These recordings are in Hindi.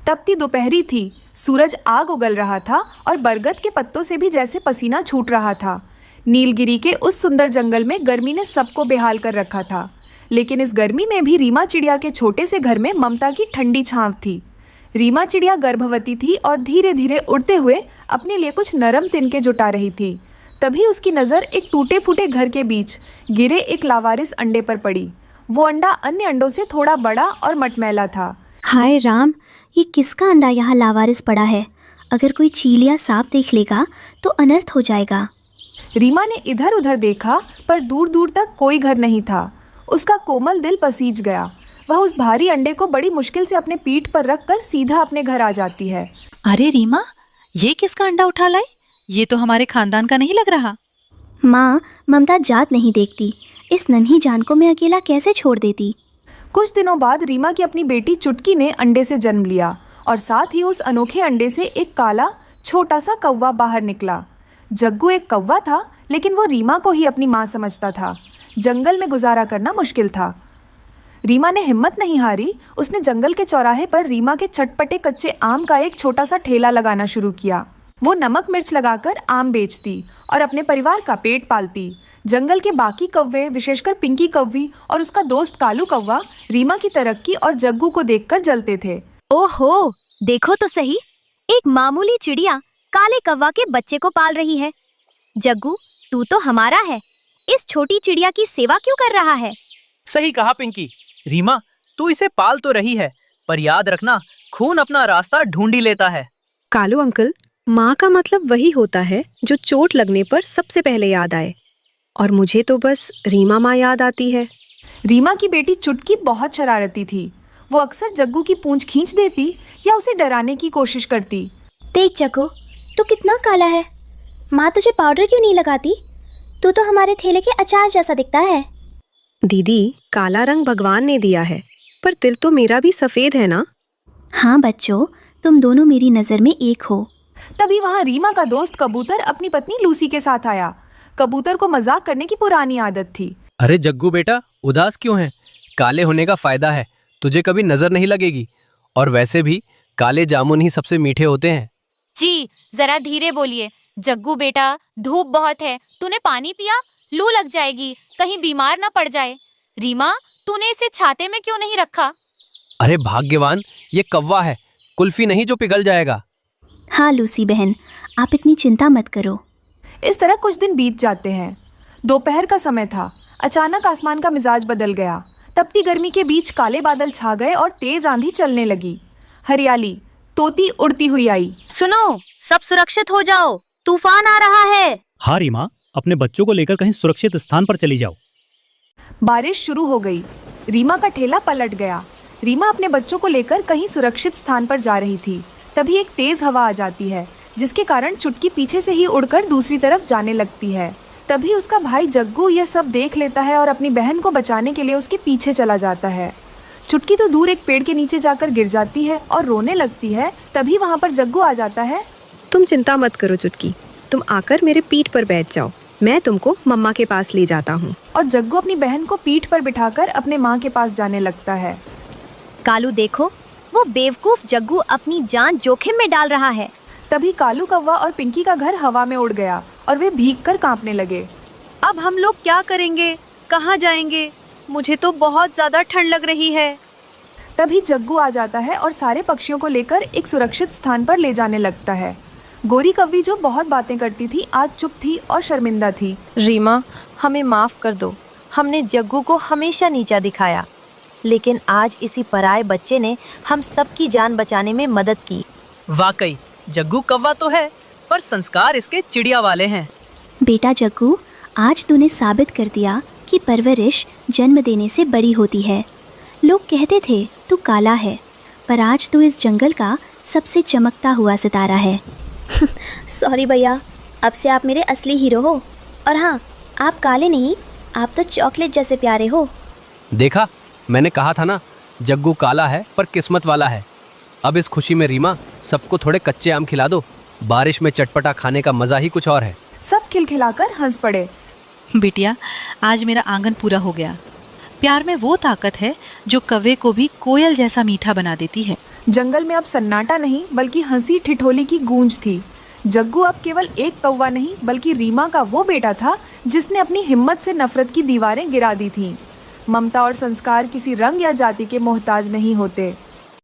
तपती दोपहरी थी, सूरज आग उगल रहा था और बरगद के पत्तों से भी जैसे पसीना छूट रहा था। नीलगिरी के उस सुंदर जंगल में गर्मी ने सबको बेहाल कर रखा था, लेकिन इस गर्मी में भी रीमा चिड़िया के छोटे से घर में ममता की ठंडी छांव थी। रीमा चिड़िया गर्भवती थी और धीरे धीरे उड़ते हुए अपने लिए कुछ नरम तिनके जुटा रही थी। तभी उसकी नज़र एक टूटे फूटे घर के बीच गिरे एक लावारिस अंडे पर पड़ी। वो अंडा अन्य अंडों से थोड़ा बड़ा और मटमैला था। हाय राम, ये किसका अंडा यहाँ लावारिस पड़ा है? अगर कोई चील या सांप देख लेगा तो अनर्थ हो जाएगा। रीमा ने इधर उधर देखा पर दूर दूर तक कोई घर नहीं था। उसका कोमल दिल पसीज गया। वह उस भारी अंडे को बड़ी मुश्किल से अपने पीठ पर रखकर सीधा अपने घर आ जाती है। अरे रीमा, ये किसका अंडा उठा लाई? ये तो हमारे खानदान का नहीं लग रहा। माँ, ममता जात नहीं देखती। इस नन्ही जान को मैं अकेला कैसे छोड़ देती। कुछ दिनों बाद रीमा की अपनी बेटी चुटकी ने अंडे से जन्म लिया और साथ ही उस अनोखे अंडे से एक काला छोटा सा कौवा बाहर निकला। जग्गू एक कौवा था, लेकिन वो रीमा को ही अपनी माँ समझता था। जंगल में गुजारा करना मुश्किल था। रीमा ने हिम्मत नहीं हारी। उसने जंगल के चौराहे पर रीमा के चटपटे कच्चे आम का एक छोटा सा ठेला लगाना शुरू किया। वो नमक मिर्च लगाकर आम बेचती और अपने परिवार का पेट पालती। जंगल के बाकी कौवे, विशेषकर पिंकी कौवी और उसका दोस्त कालू कौवा, रीमा की तरक्की और जग्गू को देखकर जलते थे। ओहो, देखो तो सही, एक मामूली चिड़िया काले कौवा के बच्चे को पाल रही है। जग्गू, तू तो हमारा है, इस छोटी चिड़िया की सेवा क्यों कर रहा है? सही कहा पिंकी। रीमा, तू इसे पाल तो रही है, पर याद रखना, खून अपना रास्ता ढूंढ ही लेता है। कालू अंकल, माँ का मतलब वही होता है जो चोट लगने पर सबसे पहले याद आए, और मुझे तो बस रीमा माँ याद आती है। रीमा की बेटी चुटकी बहुत शरारती थी। वो अक्सर जग्गू की पूंछ खींच देती या उसे डराने की कोशिश करती। देख जग्गू, तू कितना काला है। माँ तुझे पाउडर क्यों नहीं लगाती? तू तो हमारे थैले के अचार जैसा दिखता है। दीदी, काला रंग भगवान ने दिया है, पर दिल तो मेरा भी सफेद है ना। हाँ बच्चों, तुम दोनों मेरी नज़र में एक हो। तभी वहाँ रीमा का दोस्त कबूतर अपनी पत्नी लूसी के साथ आया। कबूतर को मजाक करने की पुरानी आदत थी। अरे जग्गू बेटा, उदास क्यों है? काले होने का फायदा है, तुझे कभी नजर नहीं लगेगी। और वैसे भी काले जामुन ही सबसे मीठे होते हैं। जी, जरा धीरे बोलिए। जग्गू बेटा, धूप बहुत है, तूने पानी पिया? लू लग जाएगी, कहीं बीमार ना पड़ जाए। रीमा, तूने इसे छाते में क्यों नहीं रखा? अरे भाग्यवान, ये कौवा है, कुल्फी नहीं जो पिघल जाएगा। हाँ लूसी बहन, आप इतनी चिंता मत करो। इस तरह कुछ दिन बीत जाते हैं। दोपहर का समय था। अचानक आसमान का मिजाज बदल गया। तपती गर्मी के बीच काले बादल छा गए और तेज आंधी चलने लगी। हरियाली, तोती उड़ती हुई आई। सुनो, सब सुरक्षित हो जाओ, तूफान आ रहा है। हाँ रीमा, अपने बच्चों को लेकर कहीं सुरक्षित स्थान पर चली जाओ। बारिश शुरू हो गई। रीमा का ठेला पलट गया। रीमा अपने बच्चों को लेकर कहीं सुरक्षित स्थान पर जा रही थी। तभी एक तेज हवा आ जाती है, जिसके कारण चुटकी पीछे से ही उड़कर दूसरी तरफ जाने लगती है। तभी उसका भाई जग्गू यह सब देख लेता है और अपनी बहन को बचाने के लिए उसके पीछे चला जाता है। चुटकी तो दूर एक पेड़ के नीचे जाकर गिर जाती है और रोने लगती है। तभी वहाँ पर जग्गू आ जाता है। तुम चिंता मत करो चुटकी, तुम आकर मेरे पीठ पर बैठ जाओ, मैं तुमको मम्मा के पास ले जाता हूँ। और जग्गू अपनी बहन को पीठ पर बिठाकर अपने माँ के पास जाने लगता है। कालू देखो, वो बेवकूफ जग्गू अपनी जान जोखिम में डाल रहा है। तभी कालू कौवा और पिंकी का घर हवा में उड़ गया और वे भीगकर कांपने लगे। अब हम लोग क्या करेंगे? कहाँ जाएंगे? मुझे तो बहुत ज्यादा ठंड लग रही है। तभी जग्गू आ जाता है और सारे पक्षियों को लेकर एक सुरक्षित स्थान पर ले जाने लगता है। गोरी कौवी, जो बहुत बातें करती थी, आज चुप थी और शर्मिंदा थी। रीमा, हमें माफ कर दो, हमने जग्गू को हमेशा नीचा दिखाया, लेकिन आज इसी पराये बच्चे ने हम सबकी जान बचाने में मदद की। वाकई जग्गू कौवा तो है, पर संस्कार इसके चिड़िया वाले हैं। बेटा जग्गू, आज तूने साबित कर दिया कि परवरिश जन्म देने से बड़ी होती है। लोग कहते थे तू काला है, पर आज तू इस जंगल का सबसे चमकता हुआ सितारा है। सॉरी भैया, अब से आप मेरे असली हीरो हो। और हाँ, आप काले नहीं, आप तो चॉकलेट जैसे प्यारे हो। देखा, मैंने कहा था ना, जग्गू काला है पर किस्मत वाला है। अब इस खुशी में रीमा, सबको थोड़े कच्चे आम खिला दो। बारिश में चटपटा खाने का मजा ही कुछ और है। सब खिलखिलाकर हंस पड़े। बिटिया, आज मेरा आंगन पूरा हो गया। प्यार में वो ताकत है जो कौवे को भी कोयल जैसा मीठा बना देती है। जंगल में अब सन्नाटा नहीं बल्कि हंसी ठिठोली की गूंज थी। जग्गू अब केवल एक कौवा नहीं बल्कि रीमा का वो बेटा था जिसने अपनी हिम्मत से नफरत की दीवारें गिरा दी थीं। ममता और संस्कार किसी रंग या जाति के मोहताज नहीं होते।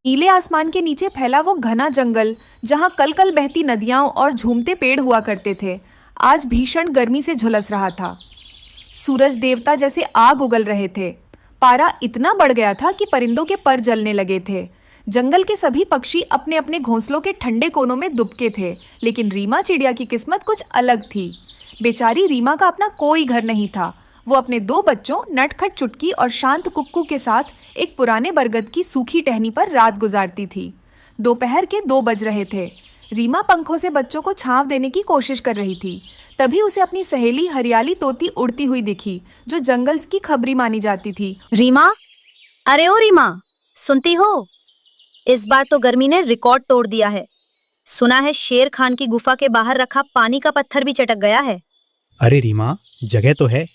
नीले आसमान के नीचे फैला वो घना जंगल जहां कल कल बहती नदियां और झूमते पेड़ हुआ करते थे, आज भीषण गर्मी से झुलस रहा था। सूरज देवता जैसे आग उगल रहे थे। पारा इतना बढ़ गया था कि परिंदों के पर जलने लगे थे। जंगल के सभी पक्षी अपने अपने घोंसलों के ठंडे कोनों में दुबके थे, लेकिन रीमा चिड़िया की किस्मत कुछ अलग थी। बेचारी रीमा का अपना कोई घर नहीं था। वो अपने 2 बच्चों नटखट चुटकी और शांत कुक्कू के साथ एक पुराने बरगद की सूखी टहनी पर रात गुजारती थी। दोपहर के 2 बज रहे थे। रीमा पंखों से बच्चों को छांव देने की कोशिश कर रही थी। तभी उसे अपनी सहेली हरियाली तोती उड़ती हुई दिखी, जो जंगल की खबरी मानी जाती थी। रीमा, अरे ओ रीमा, सुनती हो? इस बार तो गर्मी ने रिकॉर्ड तोड़ दिया है। सुना है शेर खान की गुफा के बाहर रखा पानी का पत्थर भी चटक गया है। अरे रीमा, जगह तो है,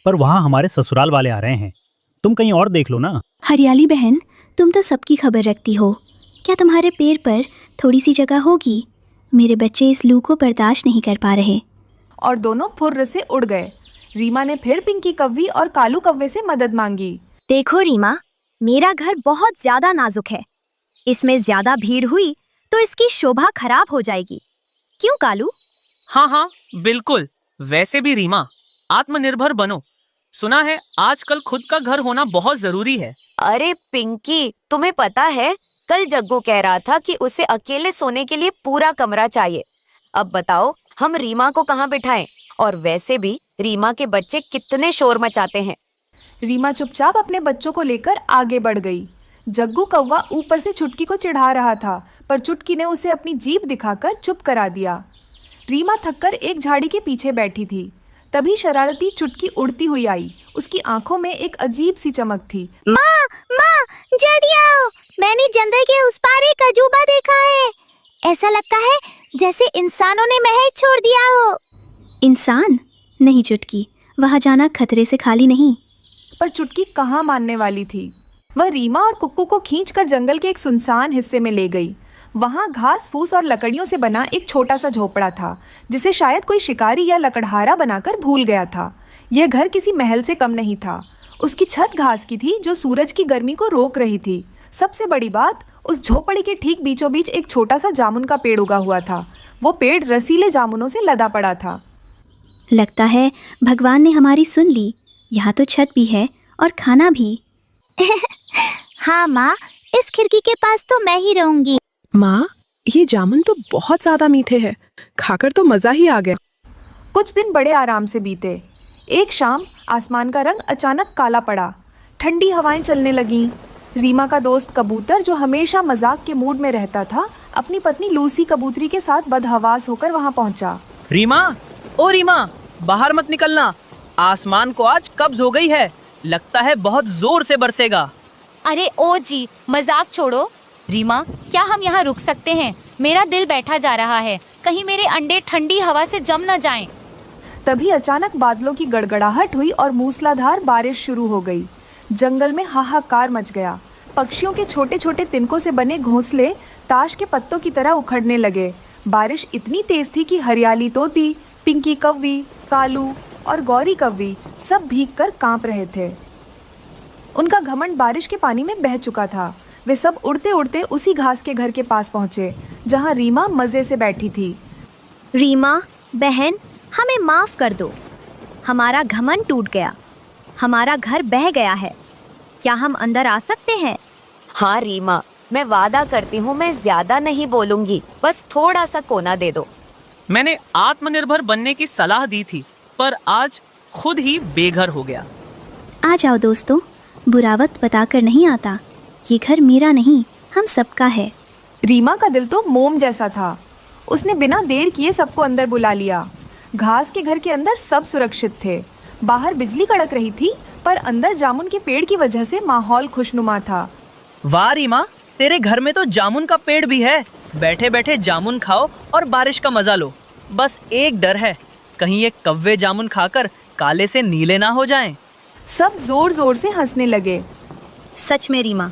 पर वहाँ हमारे ससुराल वाले आ रहे हैं। तुम कहीं और देख लो ना। हरियाली बहन, तुम तो सबकी खबर रखती हो। क्या तुम्हारे पेड़ पर थोड़ी सी जगह होगी? मेरे बच्चे इस लू को बर्दाश्त नहीं कर पा रहे। और दोनों फुर्र से उड़ गए। रीमा ने फिर पिंकी कव्वी और कालू कव्वे से मदद मांगी। देखो रीमा, मेरा घर बहुत ज्यादा नाजुक है। इसमें ज्यादा भीड़ हुई तो इसकी शोभा खराब हो जाएगी। क्यों कालू? हाँ हाँ बिल्कुल। वैसे भी रीमा, आत्मनिर्भर बनो। सुना है आजकल खुद का घर होना बहुत जरूरी है। अरे पिंकी, तुम्हें पता है कल जग्गू कह रहा था कि उसे अकेले सोने के लिए पूरा कमरा चाहिए। अब बताओ हम रीमा को कहाँ बिठाएं? और वैसे भी रीमा के बच्चे कितने शोर मचाते हैं। रीमा चुपचाप अपने बच्चों को लेकर आगे बढ़ गई। जग्गू कौवा ऊपर से चुटकी को चिढ़ा रहा था, पर चुटकी ने उसे अपनी जीभ दिखाकर चुप करा दिया। रीमा थककर एक झाड़ी के पीछे बैठी थी। तभी शरारती चुटकी उड़ती हुई आई। उसकी आंखों में एक अजीब सी चमक थी। माँ, जल्दी आओ, मैंने जंगल के उस पार एक अजूबा देखा है। ऐसा लगता है जैसे इंसानों ने महल छोड़ दिया हो। इंसान? नहीं चुटकी, वहाँ जाना खतरे से खाली नहीं। पर चुटकी कहाँ मानने वाली थी। वह रीमा और कुक्कू को खींचकर जंगल के एक सुनसान हिस्से में ले गई। वहाँ घास फूस और लकड़ियों से बना एक छोटा सा झोपड़ा था, जिसे शायद कोई शिकारी या लकड़हारा बनाकर भूल गया था। यह घर किसी महल से कम नहीं था। उसकी छत घास की थी, जो सूरज की गर्मी को रोक रही थी। सबसे बड़ी बात, उस झोपड़ी के ठीक बीचों बीच एक छोटा सा जामुन का पेड़ उगा हुआ था। वो पेड़ रसीले जामुनों से लदा पड़ा था। लगता है भगवान ने हमारी सुन ली। यहाँ तो छत भी है और खाना भी। हाँ माँ, इस खिड़की के पास तो मैं ही रहूंगी। माँ, ये जामुन तो बहुत ज्यादा मीठे हैं। खाकर तो मजा ही आ गया। कुछ दिन बड़े आराम से बीते। एक शाम आसमान का रंग अचानक काला पड़ा। ठंडी हवाएं चलने लगीं। रीमा का दोस्त कबूतर, जो हमेशा मजाक के मूड में रहता था, अपनी पत्नी लूसी कबूतरी के साथ बदहवास होकर वहां पहुंचा। रीमा, ओ रीमा, बाहर मत निकलना। आसमान को आज कब्ज हो गई है। लगता है बहुत जोर से बरसेगा। अरे ओ जी, मजाक छोड़ो। रीमा, क्या हम यहाँ रुक सकते हैं? मेरा दिल बैठा जा रहा है। कहीं मेरे अंडे ठंडी हवा से जम न जाएं। तभी अचानक बादलों की गड़गड़ाहट हुई और मूसलाधार बारिश शुरू हो गई। जंगल में हाहाकार मच गया। पक्षियों के छोटे छोटे तिनकों से बने घोंसले ताश के पत्तों की तरह उखड़ने लगे। बारिश इतनी तेज थी कि हरियाली तोती, पिंकी कव्वी, कालू और गौरी कव्वी सब भीगकर कांप रहे थे। उनका घमंड बारिश के पानी में बह चुका था। वे सब उड़ते उड़ते उसी घास के घर के पास पहुंचे, जहां रीमा मजे से बैठी थी। रीमा बहन, हमें माफ कर दो। हमारा घमंड टूट गया। हमारा घर बह गया है। क्या हम अंदर आ सकते हैं? हाँ रीमा, मैं वादा करती हूँ मैं ज्यादा नहीं बोलूंगी। बस थोड़ा सा कोना दे दो। मैंने आत्मनिर्भर बनने की सलाह दी थी, पर आज खुद ही बेघर हो गया। आ जाओ दोस्तों, बुरावत बताकर नहीं आता। ये घर मेरा नहीं, हम सबका है। रीमा का दिल तो मोम जैसा था। उसने बिना देर किए सबको अंदर बुला लिया। घास के घर के अंदर सब सुरक्षित थे। बाहर बिजली कड़क रही थी, पर अंदर जामुन के पेड़ की वजह से माहौल खुशनुमा था। वाह रीमा, तेरे घर में तो जामुन का पेड़ भी है। बैठे बैठे जामुन खाओ और बारिश का मजा लो। बस एक डर है, कहीं ये कव्वे जामुन खाकर काले से नीले ना हो जाएं। सब जोर जोर से हंसने लगे। सच में रीमा,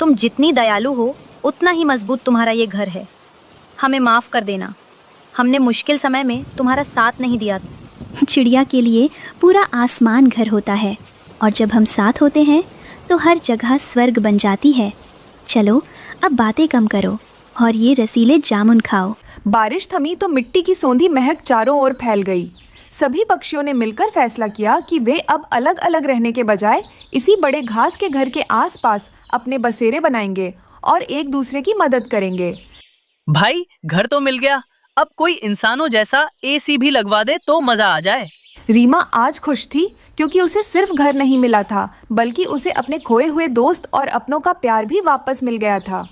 तुम जितनी दयालु हो उतना ही मजबूत तुम्हारा ये घर है। हमें माफ़ कर देना, हमने मुश्किल समय में तुम्हारा साथ नहीं दिया। चिड़िया के लिए पूरा आसमान घर होता है, और जब हम साथ होते हैं तो हर जगह स्वर्ग बन जाती है। चलो अब बातें कम करो और ये रसीले जामुन खाओ। बारिश थमी तो मिट्टी की सौंधी महक चारों ओर फैल गई। सभी पक्षियों ने मिलकर फैसला किया कि वे अब अलग अलग रहने के बजाय इसी बड़े घास के घर के आसपास अपने बसेरे बनाएंगे और एक दूसरे की मदद करेंगे। भाई, घर तो मिल गया, अब कोई इंसानों जैसा एसी भी लगवा दे तो मजा आ जाए। रीमा आज खुश थी क्योंकि उसे सिर्फ घर नहीं मिला था, बल्कि उसे अपने खोए हुए दोस्त और अपनों का प्यार भी वापस मिल गया था।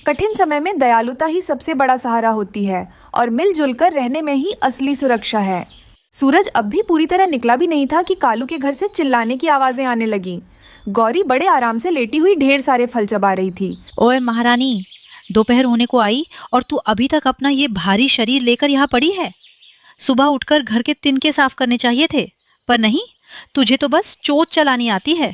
कठिन समय में दयालुता ही सबसे बड़ा सहारा होती है और मिलजुल कर रहने में ही असली सुरक्षा है। सूरज अब भी पूरी तरह निकला भी नहीं था कि कालू के घर से चिल्लाने की आवाजें आने लगीं। गौरी बड़े आराम से लेटी हुई ढेर सारे फल चबा रही थी। ओए महारानी, दोपहर होने को आई और तू अभी तक अपना ये भारी शरीर लेकर यहाँ पड़ी है। सुबह उठकर घर के तिनके साफ करने चाहिए थे, पर नहीं, तुझे तो बस चोट चलानी आती है।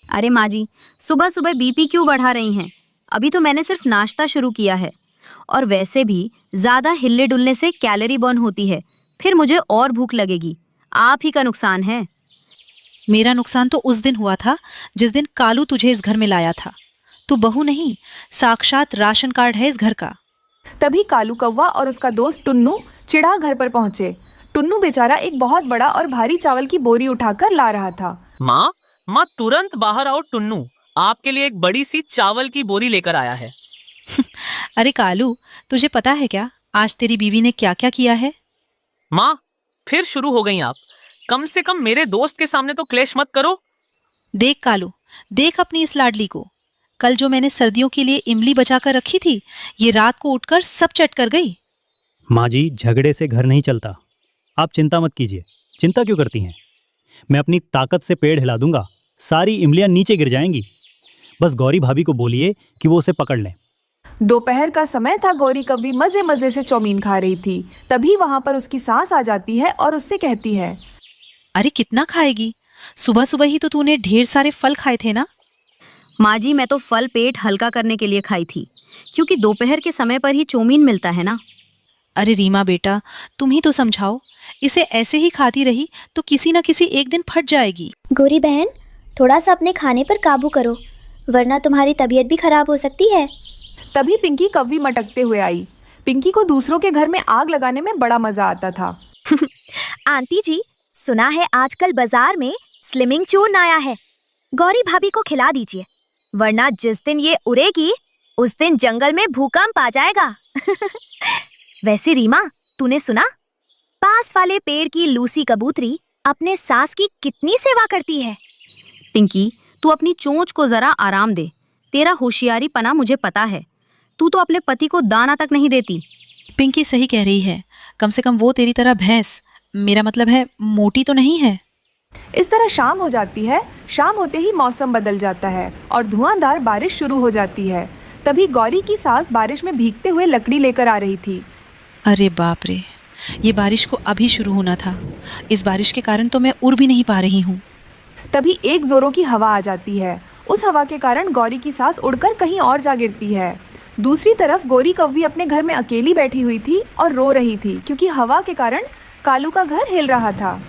अरे माँ जी, सुबह सुबह बीपी क्यों बढ़ा रही हैं? अभी तो मैंने सिर्फ नाश्ता शुरू किया है, और वैसे भी ज़्यादा हिलने डुलने से कैलोरी बर्न होती है, फिर मुझे और भूख लगेगी। आप ही का नुकसान है। मेरा नुकसान तो उस दिन हुआ था जिस दिन कालू तुझे इस घर में लाया था। तू बहू नहीं, साक्षात राशन कार्ड है इस घर का। तभी कालू कौवा और उसका दोस्त टुन्नू चिढ़ा घर पर पहुंचे। टुन्नू बेचारा एक बहुत बड़ा और भारी चावल की बोरी उठाकर ला रहा था। माँ तुरंत बाहर आओ, टुन्नू आपके लिए एक बड़ी सी चावल की बोरी लेकर आया है। अरे कालू, तुझे पता है क्या आज तेरी बीवी ने क्या क्या किया है? माँ, फिर शुरू हो गई आप। कम से कम मेरे दोस्त के सामने तो क्लेश मत करो। देख कालू, देख अपनी इस लाडली को। कल जो मैंने सर्दियों के लिए इमली बचा कर रखी थी, ये रात को उठकर सब चट कर गई। माँ जी, झगड़े से घर नहीं चलता। आप चिंता मत कीजिए। चिंता क्यों करती हैं? मैं अपनी ताकत से पेड़ हिला दूंगा, सारी इमलियां नीचे गिर जाएंगी। बस गौरी भाभी को बोलिए कि वो उसे पकड़ लें। दोपहर का समय था। गौरी कव्वी मजे मजे से चौमीन खा रही थी। तभी वहां पर उसकी सास आ जाती है और उससे कहती है, अरे कितना खाएगी? सुबह सुबह ही तो तूने ढेर सारे फल खाए थे ना। माँ जी, मैं तो फल पेट हल्का करने के लिए खाई थी, क्योंकि दोपहर के समय पर ही चौमीन मिलता है ना। अरे रीमा बेटा, तुम ही तो समझाओ। इसे ऐसे ही खाती रही तो किसी न किसी एक दिन फट जाएगी। गौरी बहन, थोड़ा सा अपने खाने पर काबू करो, वरना तुम्हारी तबीयत भी खराब हो सकती है। तभी पिंकी कव्वी मटकते हुए आई। पिंकी को दूसरों के घर में आग लगाने में बड़ा मजा आता था। आंटी जी, सुना है आजकल बाजार में स्लिमिंग चूर्ण आया है। गौरी भाभी को खिला दीजिए, वरना जिस दिन ये उड़ेगी उस दिन जंगल में भूकंप आ जाएगा। वैसे रीमा, तूने सुना? पास वाले पेड़ की लूसी कबूतरी अपने सास की कितनी सेवा करती है। पिंकी, तू अपनी चोंच को जरा आराम दे। तेरा होशियारी पना मुझे पता है। तू तो अपने पति को दाना तक नहीं देती। पिंकी सही कह रही है। कम से कम वो तेरी तरह भैंस, मेरा मतलब है मोटी तो नहीं है। इस तरह शाम हो जाती है। शाम होते ही मौसम बदल जाता है और धुआंधार बारिश शुरू हो जाती है। तभी गौरी की सास बारिश में भीगते हुए लकड़ी लेकर आ रही थी। अरे बाप रे, ये बारिश को अभी शुरू होना था। इस बारिश के कारण तो मैं उड़ भी नहीं पा रही हूँ। तभी एक जोरों की हवा आ जाती है। उस हवा के कारण गौरी की सास उड़कर कहीं और जा गिरती है। दूसरी तरफ गौरी कव्वी अपने घर में अकेली बैठी हुई थी और रो रही थी, क्योंकि हवा के कारण कालू का घर हिल रहा था।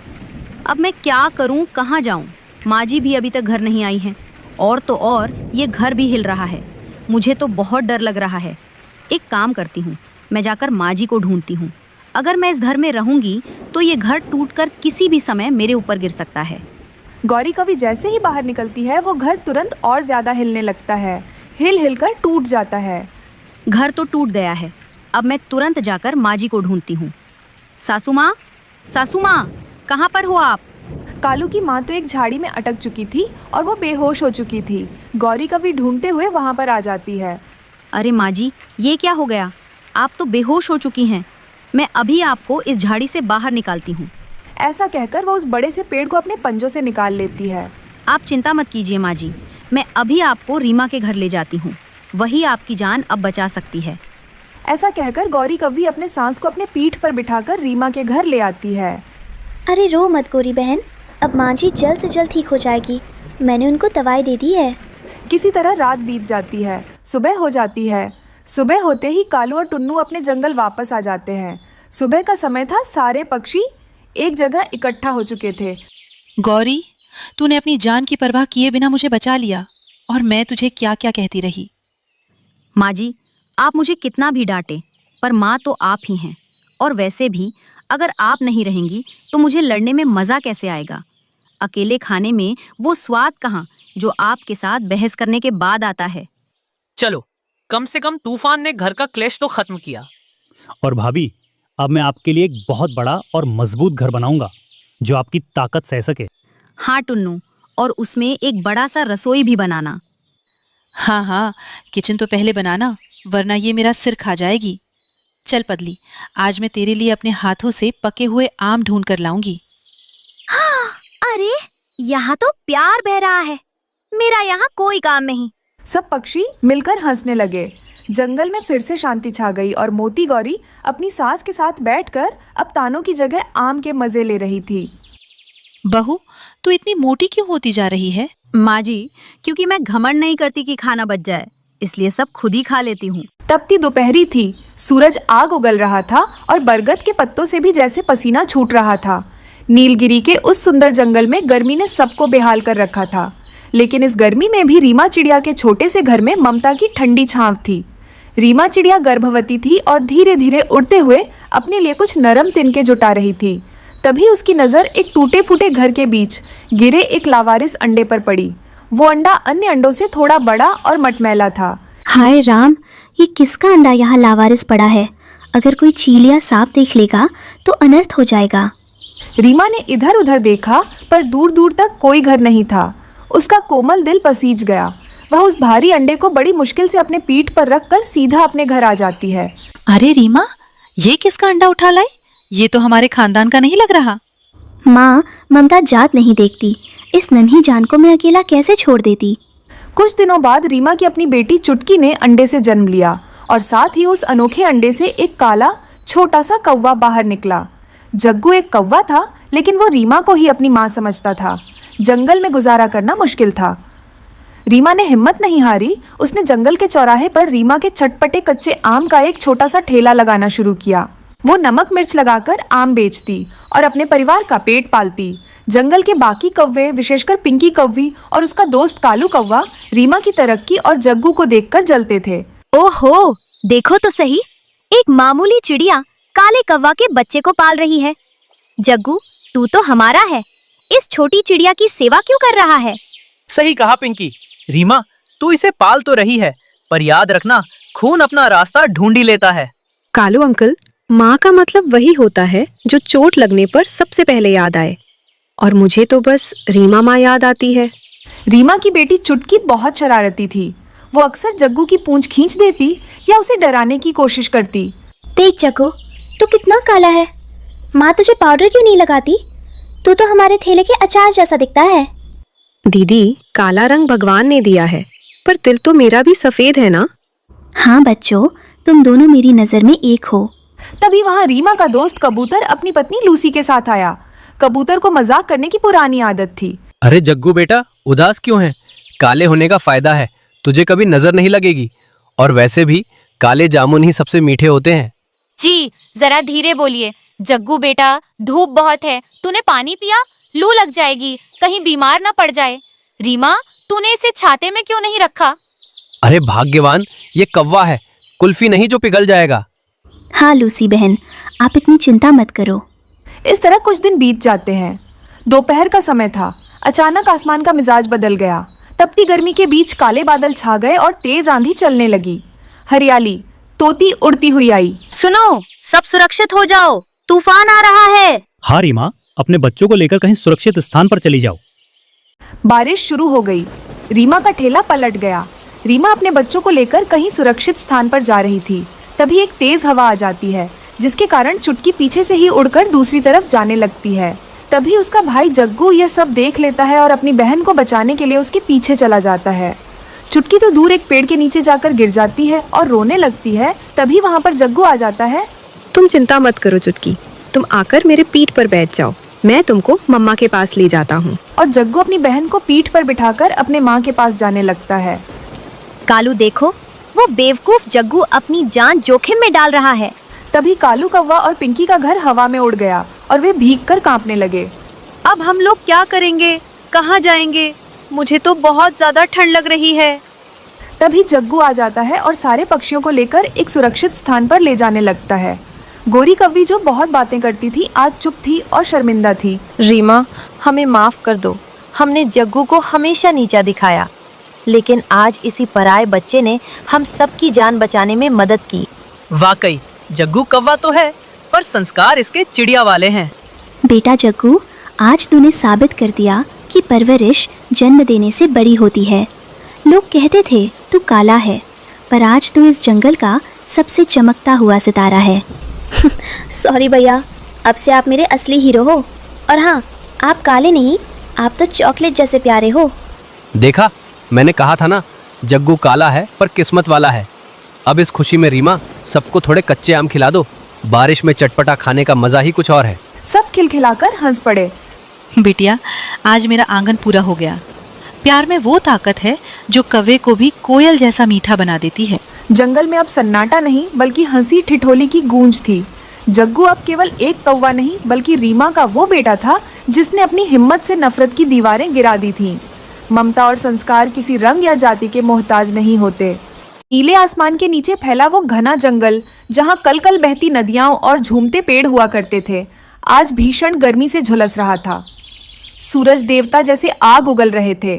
अब मैं क्या करूं, कहाँ जाऊं? माँ जी भी अभी तक घर नहीं आई हैं, और तो और ये घर भी हिल रहा है। मुझे तो बहुत डर लग रहा है। एक काम करती हूँ, मैं जाकर माँ जी को ढूंढती हूँ। अगर मैं इस घर में रहूंगी तो ये घर टूटकर किसी भी समय मेरे ऊपर गिर सकता है। गौरी कव्वी जैसे ही बाहर निकलती है, वो घर तुरंत और ज्यादा हिलने लगता है। हिल हिलकर टूट जाता है। घर तो टूट गया है। अब मैं तुरंत जाकर माँ जी को ढूंढती हूँ। सासू माँ, सासू माँ, कहाँ पर हो आप? कालू की माँ तो एक झाड़ी में अटक चुकी थी और वो बेहोश हो चुकी थी। गौरी कव्वी ढूंढते हुए वहाँ पर आ जाती है। अरे माँ जी, ये क्या हो गया? आप तो बेहोश हो चुकी हैं। मैं अभी आपको इस झाड़ी से बाहर निकालती हूँ। ऐसा कहकर वो उस बड़े से पेड़ को अपने पंजों से निकाल लेती है। आप चिंता मत कीजिए माँ जी, मैं अभी आपको रीमा के घर ले जाती हूँ। वही आपकी जान अब बचा सकती है। ऐसा कहकर गौरी कव्वी अपने सांस को अपने पीठ पर बिठाकर रीमा के घर ले आती है। अरे रो मत गौरी बहन, अब माँ जी जल्द से जल्द ठीक हो जाएगी। मैंने उनको दवाई दे दी है। किसी तरह रात बीत जाती है। सुबह हो जाती है। सुबह होते ही कालू और टुन्नू अपने जंगल वापस आ जाते हैं। सुबह का समय था, सारे पक्षी एक जगह इकट्ठा हो चुके थे। गौरी, तूने अपनी जान की परवाह किए बिना मुझे बचा लिया, और मैं तुझे क्या क्या कहती रही। माँ जी, आप मुझे कितना भी डांटे, पर माँ तो आप ही हैं। और वैसे भी अगर आप नहीं रहेंगी तो मुझे लड़ने में मज़ा कैसे आएगा। अकेले खाने में वो स्वाद कहाँ जो आपके साथ बहस करने के बाद आता है। चलो, कम से कम तूफान ने घर का क्लेश तो खत्म किया। और भाभी, अब मैं आपके लिए एक बहुत बड़ा और मजबूत घर बनाऊंगा जो आपकी ताकत सह सके। हाँ टुन्नू, और उसमें एक बड़ा सा रसोई भी बनाना। हाँ हाँ, किचन तो पहले बनाना, वरना ये मेरा सिर खा जाएगी। चल पदली, आज मैं तेरे लिए अपने हाथों से पके हुए आम ढूंढ कर लाऊंगी। अरे, यहाँ तो प्यार बह रहा है। मेरा यहाँ कोई काम नहीं। सब पक्षी मिलकर हंसने लगे। जंगल में फिर से शांति छा गई और मोती गौरी अपनी सास के साथ बैठकर अब तानों की जगह आम के मजे ले रही थी। बहू, तू इतनी मोटी क्यों होती जा रही है? माँ जी, क्योंकि मैं घमंड नहीं करती कि खाना बच जाए, इसलिए सब खुद ही खा लेती हूँ। तपती दोपहरी थी, सूरज आग उगल रहा था और बरगद के पत्तों से भी जैसे पसीना छूट रहा था। नीलगिरी के उस सुंदर जंगल में गर्मी ने सबको बेहाल कर रखा था, लेकिन इस गर्मी में भी रीमा चिड़िया के छोटे से घर में ममता की ठंडी छांव थी। रीमा चिड़िया गर्भवती थी और धीरे धीरे उड़ते हुए अपने लिए कुछ नरम तिनके जुटा रही थी। तभी उसकी नज़र एक टूटे फूटे घर के बीच गिरे एक लावारिस अंडे पर पड़ी। वो अंडा अन्य अंडों से थोड़ा बड़ा और मटमैला था। हाय राम, ये किसका अंडा यहाँ लावारिस पड़ा है? अगर कोई चील या सांप देख लेगा तो अनर्थ हो जाएगा। रीमा ने इधर उधर देखा, पर दूर दूर तक कोई घर नहीं था। उसका कोमल दिल पसीज गया। वह उस भारी अंडे को बड़ी मुश्किल से अपने पीठ पर रखकर सीधा अपने घर आ जाती है। अरे रीमा, ये किसका अंडा उठा लाई? ये तो हमारे खानदान का नहीं लग रहा। माँ, ममता जात नहीं देखती। इस नन्ही जान को मैं अकेला कैसे छोड़ देती। कुछ दिनों बाद रीमा की अपनी बेटी चुटकी ने अंडे से जन्म लिया और साथ ही उस अनोखे अंडे से एक काला छोटा सा कौवा बाहर निकला। जग्गू एक कौवा था, लेकिन वो रीमा को ही अपनी माँ समझता था। जंगल में गुजारा करना मुश्किल था। रीमा ने हिम्मत नहीं हारी। उसने जंगल के चौराहे पर रीमा के चटपटे कच्चे आम का एक छोटा सा ठेला लगाना शुरू किया। वो नमक मिर्च लगाकर आम बेचती और अपने परिवार का पेट पालती। जंगल के बाकी कौवे, विशेषकर पिंकी कौवी और उसका दोस्त कालू कौवा, रीमा की तरक्की और जग्गू को देखकर जलते थे। ओहो, देखो तो सही, एक मामूली चिड़िया काले कौवा के बच्चे को पाल रही है। जग्गू, तू तो हमारा है, इस छोटी चिड़िया की सेवा क्यों कर रहा है? सही कहा पिंकी। रीमा, तू इसे पाल तो रही है, पर याद रखना, खून अपना रास्ता ढूंढ ही लेता है। कालू अंकल, माँ का मतलब वही होता है जो चोट लगने पर सबसे पहले याद आए, और मुझे तो बस रीमा माँ याद आती है। रीमा की बेटी चुटकी बहुत शरारती थी। वो अक्सर जग्गू की पूंछ खींच देती या उसे डराने की कोशिश करती। देख जग्गू, तू कितना काला है। माँ तुझे पाउडर क्यों नहीं लगाती? तू तो हमारे थैले के अचार जैसा दिखता है। दीदी, काला रंग भगवान ने दिया है, पर दिल तो मेरा भी सफेद है ना। हाँ बच्चों, तुम दोनों मेरी नज़र में एक हो। तभी वहाँ रीमा का दोस्त कबूतर अपनी पत्नी लूसी के साथ आया। कबूतर को मजाक करने की पुरानी आदत थी। अरे जग्गू बेटा, उदास क्यों है? काले होने का फायदा है, तुझे कभी नजर नहीं लगेगी। और वैसे भी काले जामुन ही सबसे मीठे होते हैं। जी, जरा धीरे बोलिए। जग्गू बेटा, धूप बहुत है, तूने पानी पिया? लू लग जाएगी, कहीं बीमार ना पड़ जाए। रीमा, तूने इसे छाते में क्यों नहीं रखा? अरे भाग्यवान, ये कौवा है, कुल्फी नहीं जो पिघल जाएगा। हाँ लूसी बहन, आप इतनी चिंता मत करो। इस तरह कुछ दिन बीत जाते हैं। दोपहर का समय था। अचानक आसमान का मिजाज बदल गया। तपती गर्मी के बीच काले बादल छा गए और तेज आंधी चलने लगी। हरियाली, तोती उड़ती हुई आई। सुनो, सब सुरक्षित हो जाओ, तूफान आ रहा है। हाँ रीमा, अपने बच्चों को लेकर कहीं सुरक्षित स्थान पर चली जाओ। बारिश शुरू हो गई। रीमा का ठेला पलट गया। रीमा अपने बच्चों को लेकर कहीं सुरक्षित स्थान पर जा रही थी। तभी एक तेज हवा आ जाती है, जिसके कारण चुटकी पीछे से ही उड़कर दूसरी तरफ जाने लगती है। तभी उसका भाई जग्गू यह सब देख लेता है और अपनी बहन को बचाने के लिए उसके पीछे चला जाता है। चुटकी तो दूर एक पेड़ के नीचे जाकर गिर जाती है और रोने लगती है। तभी वहाँ पर जग्गू आ जाता है। तुम चिंता मत करो चुटकी, तुम आकर मेरे पीठ पर बैठ जाओ, मैं तुमको मम्मा के पास ले जाता हूँ। और जग्गू अपनी बहन को पीठ पर बिठाकर अपने माँ के पास जाने लगता है। कालू देखो, वो बेवकूफ जग्गू अपनी जान जोखिम में डाल रहा है। तभी कालू कौवा और पिंकी का घर हवा में उड़ गया और वे भीगकर कांपने लगे। अब हम लोग क्या करेंगे, कहाँ जाएंगे? मुझे तो बहुत ज्यादा ठंड लग रही है। तभी जग्गू आ जाता है और सारे पक्षियों को लेकर एक सुरक्षित स्थान पर ले जाने लगता है। गोरी कव्वी जो बहुत बातें करती थी आज चुप थी और शर्मिंदा थी। रीमा, हमें माफ कर दो। हमने जग्गू को हमेशा नीचा दिखाया, लेकिन आज इसी पराये बच्चे ने हम सबकी जान बचाने में मदद की। वाकई जग्गू कौवा तो है, पर संस्कार इसके चिड़िया वाले हैं। बेटा जग्गू, आज तूने साबित कर दिया कि परवरिश जन्म देने से बड़ी होती है। लोग कहते थे तू काला है, पर आज तू इस जंगल का सबसे चमकता हुआ सितारा है। सॉरी भैया, अब से आप मेरे असली हीरो हो। और हाँ, आप काले नहीं, आप तो चॉकलेट जैसे प्यारे हो। देखा, मैंने कहा था ना, जग्गू काला है पर किस्मत वाला है। अब इस खुशी में रीमा सबको थोड़े कच्चे आम खिला दो। बारिश में चटपटा खाने का मजा ही कुछ और है। सब खिलखिलाकर हंस पड़े। बिटिया, आज मेरा आंगन पूरा हो गया। प्यार में वो ताकत है जो कौवे को भी कोयल जैसा मीठा बना देती है। जंगल में अब सन्नाटा नहीं बल्कि हंसी ठिठोली की गूंज थी। जग्गू अब केवल एक कौवा नहीं बल्कि रीमा का वो बेटा था जिसने अपनी हिम्मत से नफरत की दीवारें गिरा दी थीं। ममता और संस्कार किसी रंग या जाति के मोहताज नहीं होते। नीले आसमान के नीचे फैला वो घना जंगल जहां कल कल बहती नदियां और झूमते पेड़ हुआ करते थे, आज भीषण गर्मी से झुलस रहा था। सूरज देवता जैसे आग उगल रहे थे।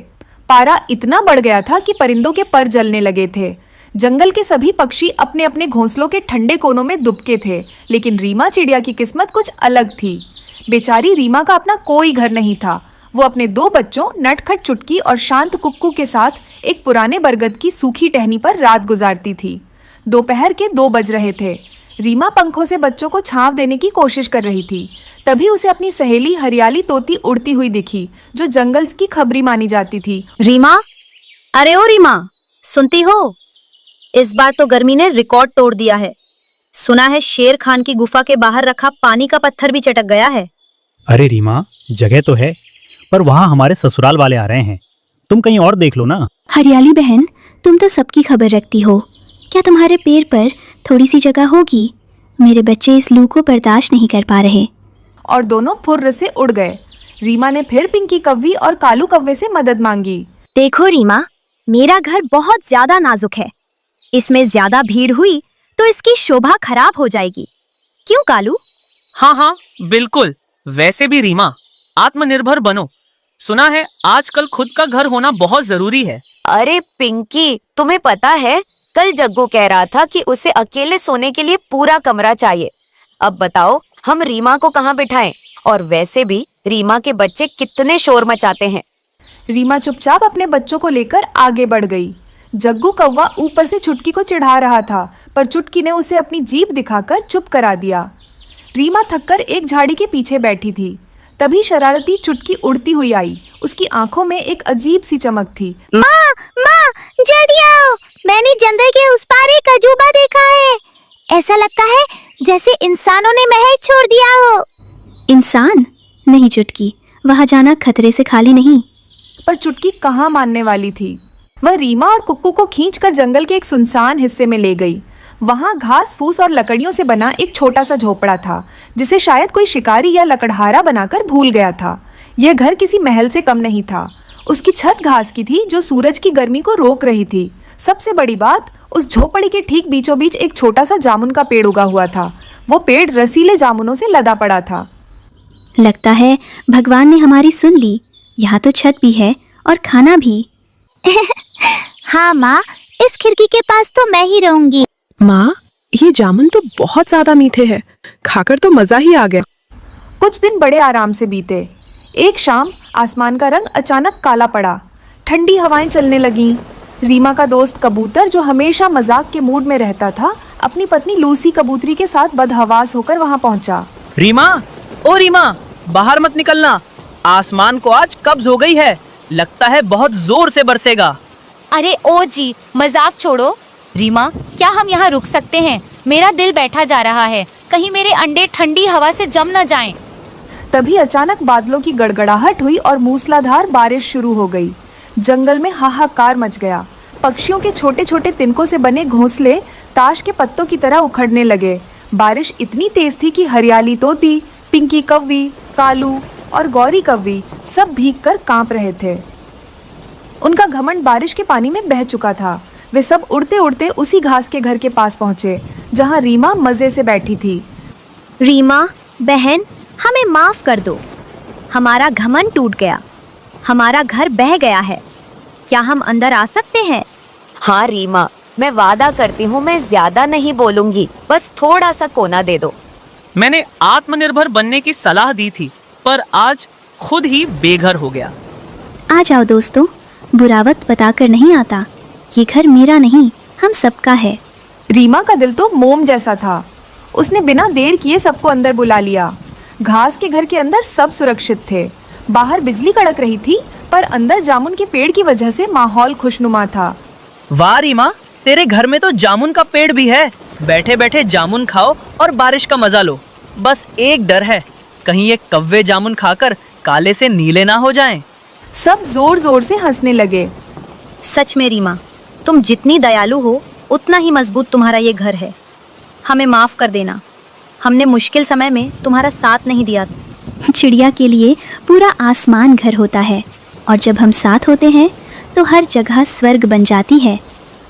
पारा इतना बढ़ गया था कि परिंदों के पर जलने लगे थे। जंगल के सभी पक्षी अपने अपने घोंसलों के ठंडे कोनों में दुबके थे, लेकिन रीमा चिड़िया की किस्मत कुछ अलग थी। बेचारी रीमा का अपना कोई घर नहीं था। वो अपने 2 बच्चों नटखट चुटकी और शांत कुक्कू के साथ एक पुराने बरगद की सूखी टहनी पर रात गुजारती थी। दोपहर के 2 बज रहे थे। रीमा पंखों से बच्चों को छांव देने की कोशिश कर रही थी। तभी उसे अपनी सहेली हरियाली तोती उड़ती हुई दिखी, जो जंगल की खबरी मानी जाती थी। रीमा, अरे ओ रीमा, सुनती हो? इस बार तो गर्मी ने रिकॉर्ड तोड़ दिया है। सुना है शेर खान की गुफा के बाहर रखा पानी का पत्थर भी चटक गया है। अरे रीमा, जगह तो है, पर वहाँ हमारे ससुराल वाले आ रहे हैं। तुम कहीं और देख लो ना। हरियाली बहन, तुम तो सबकी खबर रखती हो। क्या तुम्हारे पैर पर थोड़ी सी जगह होगी? मेरे बच्चे इस लू को बर्दाश्त नहीं कर पा रहे। और दोनों फुर्र से उड़ गए। रीमा ने फिर पिंकी कव्वी और कालू कव्वे से मदद मांगी। देखो रीमा, मेरा घर बहुत ज्यादा नाजुक है। इसमें ज्यादा भीड़ हुई तो इसकी शोभा खराब हो जाएगी। क्यों कालू? हाँ हाँ बिल्कुल। वैसे भी रीमा, आत्मनिर्भर बनो। सुना है आजकल खुद का घर होना बहुत जरूरी है। अरे पिंकी, तुम्हें पता है कल जग्गू कह रहा था कि उसे अकेले सोने के लिए पूरा कमरा चाहिए। अब बताओ हम रीमा को कहाँ बिठाएं? और वैसे भी रीमा के बच्चे कितने शोर मचाते हैं। रीमा चुपचाप अपने बच्चों को लेकर आगे बढ़ गई। जग्गू कौवा ऊपर से चुटकी को चिढ़ा रहा था, पर चुटकी ने उसे अपनी जीभ दिखाकर चुप करा दिया। रीमा थककर एक झाड़ी के पीछे बैठी थी। तभी शरारती चुटकी उड़ती हुई आई। उसकी आंखों में एक अजीब सी चमक थी। माँ, माँ, जल्दी आओ, मैंने जंगल के उस पार एक अजूबा देखा है। ऐसा लगता है जैसे इंसानों ने महल छोड़ दिया हो। इंसान? नहीं चुटकी, वहाँ जाना खतरे से खाली नहीं। पर चुटकी कहाँ मानने वाली थी। वह रीमा और कुक्कू को खींचकर जंगल के एक सुनसान हिस्से में ले गई। वहाँ घास फूस और लकड़ियों से बना एक छोटा सा झोपड़ा था, जिसे शायद कोई शिकारी या लकड़हारा बनाकर भूल गया था। यह घर किसी महल से कम नहीं था। उसकी छत घास की थी, जो सूरज की गर्मी को रोक रही थी। सबसे बड़ी बात, उस झोपड़ी के ठीक बीचों बीच एक छोटा सा जामुन का पेड़ उगा हुआ था। वो पेड़ रसीले जामुनों से लदा पड़ा था। लगता है भगवान ने हमारी सुन ली। यहाँ तो छत भी है और खाना भी। हाँ माँ, इस खिड़की के पास तो मैं ही रहूंगी। माँ, ये जामुन तो बहुत ज्यादा मीठे हैं। खाकर तो मजा ही आ गया। कुछ दिन बड़े आराम से बीते। एक शाम आसमान का रंग अचानक काला पड़ा। ठंडी हवाएं चलने लगीं। रीमा का दोस्त कबूतर, जो हमेशा मजाक के मूड में रहता था, अपनी पत्नी लूसी कबूतरी के साथ बदहवास होकर वहां पहुंचा। रीमा, ओ रीमा, बाहर मत निकलना। आसमान को आज कब्ज हो गई है। लगता है बहुत जोर से बरसेगा। अरे ओ जी, मजाक छोड़ो। रीमा, क्या हम यहाँ रुक सकते हैं? मेरा दिल बैठा जा रहा है। कहीं मेरे अंडे ठंडी हवा से जम न जाएं। तभी अचानक बादलों की गड़गड़ाहट हुई और मूसलाधार बारिश शुरू हो गई। जंगल में हाहाकार मच गया। पक्षियों के छोटे छोटे तिनकों से बने घोंसले ताश के पत्तों की तरह उखड़ने लगे। बारिश इतनी तेज थी कि हरियाली तोती, पिंकी कौवी, कालू और गौरी कौवी सब भीगकर कांप रहे थे। उनका घमंड बारिश के पानी में बह चुका था। वे सब उड़ते उड़ते उसी घास के घर के पास पहुंचे जहां रीमा मजे से बैठी थी। रीमा बहन, हमें माफ कर दो। हमारा घमंड टूट गया, हमारा घर बह गया है। क्या हम अंदर आ सकते हैं? हाँ रीमा, मैं वादा करती हूँ मैं ज्यादा नहीं बोलूंगी, बस थोड़ा सा कोना दे दो। मैंने आत्मनिर्भर बनने की सलाह दी थी, पर आज खुद ही बेघर हो गया। आ जाओ दोस्तों, बुरावत बताकर नहीं आता। ये घर मेरा नहीं, हम सबका है। रीमा का दिल तो मोम जैसा था। उसने बिना देर किए सबको अंदर बुला लिया। घास के घर के अंदर सब सुरक्षित थे। बाहर बिजली कड़क रही थी, पर अंदर जामुन के पेड़ की वजह से माहौल खुशनुमा था। वाह रीमा, तेरे घर में तो जामुन का पेड़ भी है। बैठे बैठे जामुन खाओ और बारिश का मजा लो। बस एक डर है, कहीं ये कव्वे जामुन खाकर काले से नीले ना हो जाएं। सब जोर जोर से हंसने लगे। सच में रीमा, तुम जितनी दयालु हो उतना ही मजबूत तुम्हारा ये घर है। हमें माफ कर देना, हमने मुश्किल समय में तुम्हारा साथ नहीं दिया। चिड़िया के लिए पूरा आसमान घर होता है, और जब हम साथ होते हैं तो हर जगह स्वर्ग बन जाती है।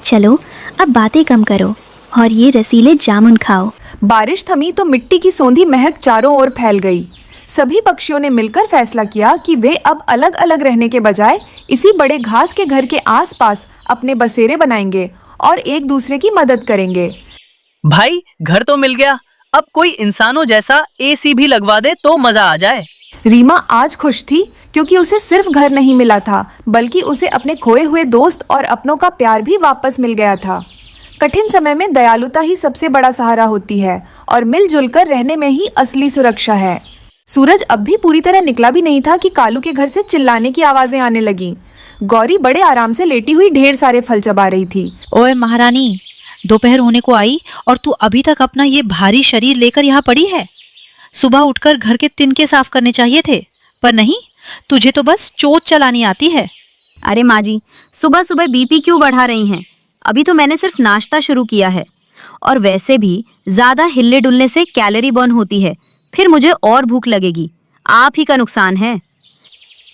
चलो अब बातें कम करो और ये रसीले जामुन खाओ। बारिश थमी तो मिट्टी की सौंधी महक चारों ओर फैल गई। सभी पक्षियों ने मिलकर फैसला किया कि वे अब अलग अलग रहने के बजाय इसी बड़े घास के घर के आसपास अपने बसेरे बनाएंगे और एक दूसरे की मदद करेंगे। भाई, घर तो मिल गया, अब कोई इंसानों जैसा एसी भी लगवा दे तो मजा आ जाए। रीमा आज खुश थी क्योंकि उसे सिर्फ घर नहीं मिला था, बल्कि उसे अपने खोए हुए दोस्त और अपनों का प्यार भी वापस मिल गया था। कठिन समय में दयालुता ही सबसे बड़ा सहारा होती है और मिलजुल कर रहने में ही असली सुरक्षा है। सूरज अब भी पूरी तरह निकला भी नहीं था कि कालू के घर से चिल्लाने की आवाजें आने लगी। गौरी बड़े आराम से लेटी हुई ढेर सारे फल चबा रही थी। ओए महारानी, दोपहर होने को आई और तू अभी तक अपना ये भारी शरीर लेकर यहाँ पड़ी है। सुबह उठकर घर के तिनके साफ करने चाहिए थे, पर नहीं, तुझे तो बस चोट चलानी आती है। अरे माँ जी, सुबह सुबह बीपी क्यों बढ़ा रही हैं? अभी तो मैंने सिर्फ नाश्ता शुरू किया है, और वैसे भी ज्यादा हिलने डुलने से कैलोरी बर्न होती है, फिर मुझे और भूख लगेगी। आप ही का नुकसान है।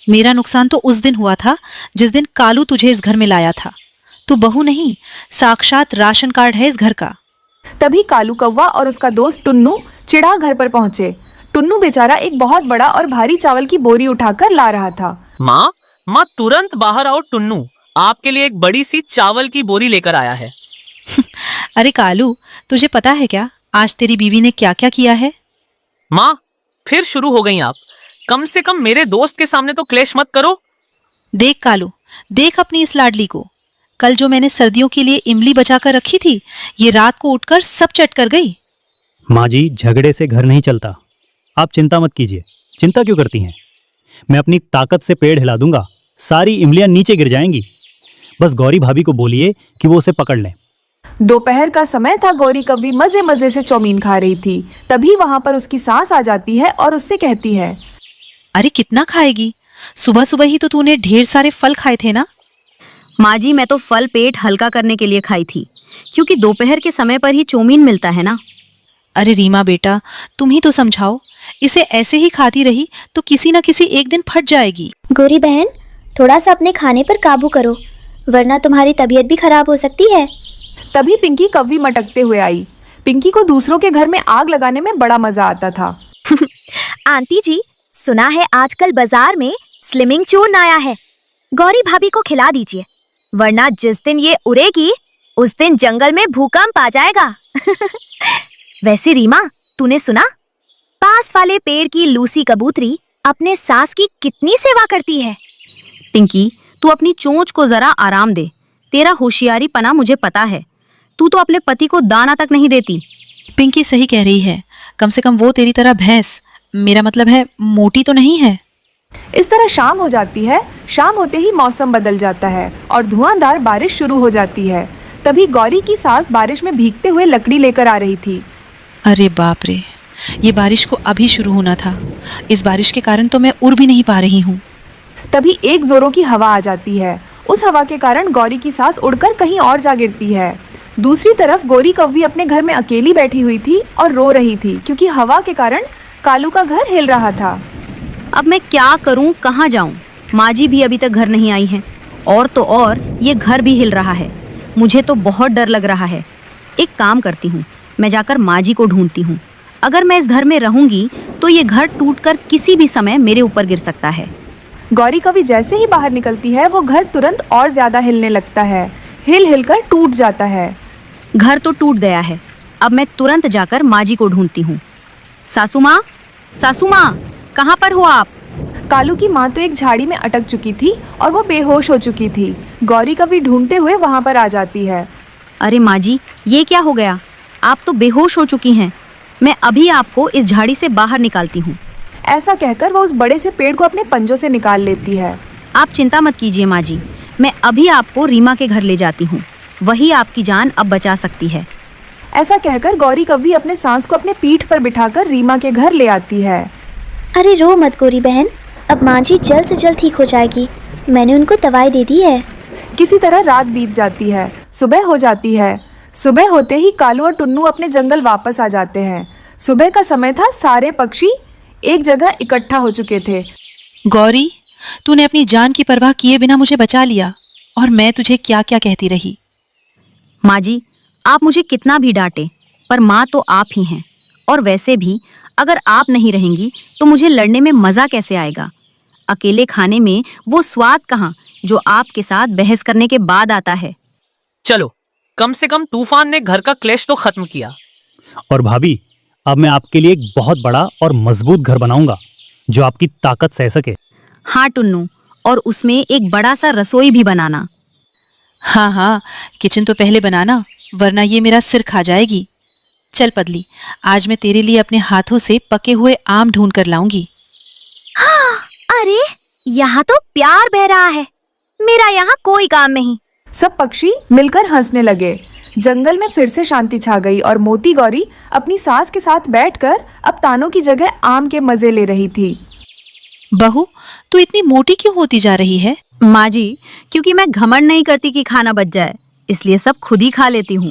मेरा नुकसान तो उस दिन हुआ था जिस दिन कालू तुझे इस घर में लाया था। तू बहू नहीं, साक्षात राशन कार्ड है इस घर का। तभी कालू कौवा और उसका दोस्त टुन्नू चिढ़ा घर पर पहुंचे। टुन्नू बेचारा एक बहुत बड़ा और भारी चावल की बोरी उठाकर ला रहा था। माँ तुरंत बाहर आओ, टुन्नू आपके लिए एक बड़ी सी चावल की बोरी लेकर आया है। अरे कालू, तुझे पता है क्या आज तेरी बीवी ने क्या क्या किया है? माँ, फिर शुरू हो गई आप। कम से कम मेरे दोस्त के सामने तो क्लेश मत करो। देख कालू, देख अपनी इस लाडली को। कल जो मैंने सर्दियों के लिए इमली बचाकर रखी थी, ये रात को उठकर सब चट कर गई। माँ जी, झगड़े से घर नहीं चलता। आप चिंता मत कीजिए। चिंता क्यों करती हैं? मैं अपनी ताकत से पेड़ हिला दूंगा, सारी इमलियां नीचे गिर जाएंगी। बस गौरी भाभी को बोलिए कि वो उसे पकड़ लें। दोपहर का समय था। गौरी कौवी मजे मजे से चौमीन खा रही थी। तभी वहां पर उसकी सास आ जाती है और उससे कहती है, अरे कितना खाएगी? सुबह सुबह ही तो तूने ढेर सारे फल खाए थे ना। माँ जी, मैं तो फल पेट हल्का करने के लिए खाई थी, क्योंकि दोपहर के समय पर ही चौमीन मिलता है ना। अरे रीमा बेटा, तुम ही तो समझाओ। इसे ऐसे ही खाती रही तो किसी न किसी एक दिन फट जाएगी। गौरी बहन, थोड़ा सा अपने खाने पर काबू करो, वरना तुम्हारी तबीयत भी खराब हो सकती है। तभी पिंकी कौवी मटकते हुए आई। पिंकी को दूसरों के घर में आग लगाने में बड़ा मजा आता था। आंटी जी, सुना है आजकल बाजार में स्लिमिंग चूर्ण आया है। गौरी भाभी को खिला दीजिए, वरना जिस दिन ये उड़ेगी उस दिन जंगल में भूकंप आ जाएगा। वैसे रीमा, तूने सुना? पास वाले पेड़ की लूसी कबूतरी अपने सास की कितनी सेवा करती है। पिंकी, तू अपनी चोंच को जरा आराम दे। तेरा होशियारी पना मुझे पता है। तू तो अपने पति को दाना तक नहीं देती। पिंकी सही कह रही है। कम से कम वो तेरी तरह भैंस, मेरा मतलब है मोटी तो नहीं है। इस तरह शाम हो जाती है। शाम होते ही मौसम बदल जाता है और धुआंधार बारिश शुरू हो जाती है। तभी गौरी की सास बारिश में भीगते हुए लकड़ी लेकर आ रही थी। अरे बाप रे, ये बारिश को अभी शुरू होना था। इस बारिश के कारण तो मैं उड़ भी नहीं पा रही हूँ। तभी एक जोरों की हवा आ जाती है उस हवा के कारण गौरी की सांस उड़कर कहीं और जा गिरती है। दूसरी तरफ गौरी कौवी अपने घर में अकेली बैठी हुई थी और रो रही थी क्योंकि हवा के कारण कालू का घर हिल रहा था। अब मैं क्या करूं, कहाँ जाऊं? माँ जी भी अभी तक घर नहीं आई हैं और तो और ये घर भी हिल रहा है। मुझे तो बहुत डर लग रहा है। एक काम करती हूँ, मैं जाकर माँ जी को ढूंढती हूँ। अगर मैं इस घर में रहूंगी तो ये घर टूटकर किसी भी समय मेरे ऊपर गिर सकता है। गौरी कौवी जैसे ही बाहर निकलती है वो घर तुरंत और ज्यादा हिलने लगता है, हिल हिल कर टूट जाता है। घर तो टूट गया है, अब मैं तुरंत जाकर माँ जी को ढूंढती हूँ। सासू माँ, सासू माँ, कहाँ पर हो आप? कालू की माँ तो एक झाड़ी में अटक चुकी थी और वो बेहोश हो चुकी थी। गौरी कौवी ढूंढते हुए वहाँ पर आ जाती है। अरे माँ जी, ये क्या हो गया? आप तो बेहोश हो चुकी हैं। मैं अभी आपको इस झाड़ी से बाहर निकालती हूँ। ऐसा कहकर वो उस बड़े से पेड़ को अपने पंजों से निकाल लेती है। आप चिंता मत कीजिए माँ जी, मैं अभी आपको रीमा के घर ले जाती हूँ। वही आपकी जान अब बचा सकती है। ऐसा कहकर गौरी कौवी अपने सांस को अपने पीठ पर बिठाकर रीमा के घर ले आती है। अरे रो मत गौरी बहन, अब माँ जी जल्द से जल्द ठीक हो जाएगी। मैंने उनको दवाई दे दी है। किसी तरह रात बीत जाती है, सुबह हो जाती है। सुबह होते ही कालू और टुन्नू अपने जंगल वापस आ जाते हैं। सुबह का समय था, सारे पक्षी एक जगह इकट्ठा हो चुके थे। गौरी, तूने अपनी जान की परवाह किए बिना मुझे बचा लिया और मैं तुझे क्या क्या कहती रही। माँ जी, आप मुझे कितना भी डांटे पर माँ तो आप ही हैं। और वैसे भी अगर आप नहीं रहेंगी तो मुझे लड़ने में मज़ा कैसे आएगा? अकेले खाने में वो स्वाद कहाँ जो आपके साथ बहस करने के बाद आता है। चलो, कम से कम तूफान ने घर का क्लेश तो खत्म किया। और भाभी, अब मैं आपके लिए एक बहुत बड़ा और मजबूत घर बनाऊंगा जो आपकी ताकत सह सके। हाँ टुन्नू, और उसमें एक बड़ा सा रसोई भी बनाना। हाँ हाँ, किचन तो पहले बनाना वरना ये मेरा सिर खा जाएगी। चल पदली, आज मैं तेरे लिए अपने हाथों से पके हुए आम ढूंढ कर लाऊंगी। अरे यहाँ तो प्यार बह रहा है, मेरा यहाँ कोई काम नहीं। सब पक्षी मिलकर हंसने लगे। जंगल में फिर से शांति छा गई और मोती गौरी अपनी सास के साथ बैठकर अब तानों की जगह आम के मजे ले रही थी। बहू, तू इतनी मोटी क्यों होती जा रही है? माँ जी, क्योंकि मैं घमंड नहीं करती कि खाना बच जाए, इसलिए सब खुद ही खा लेती हूँ।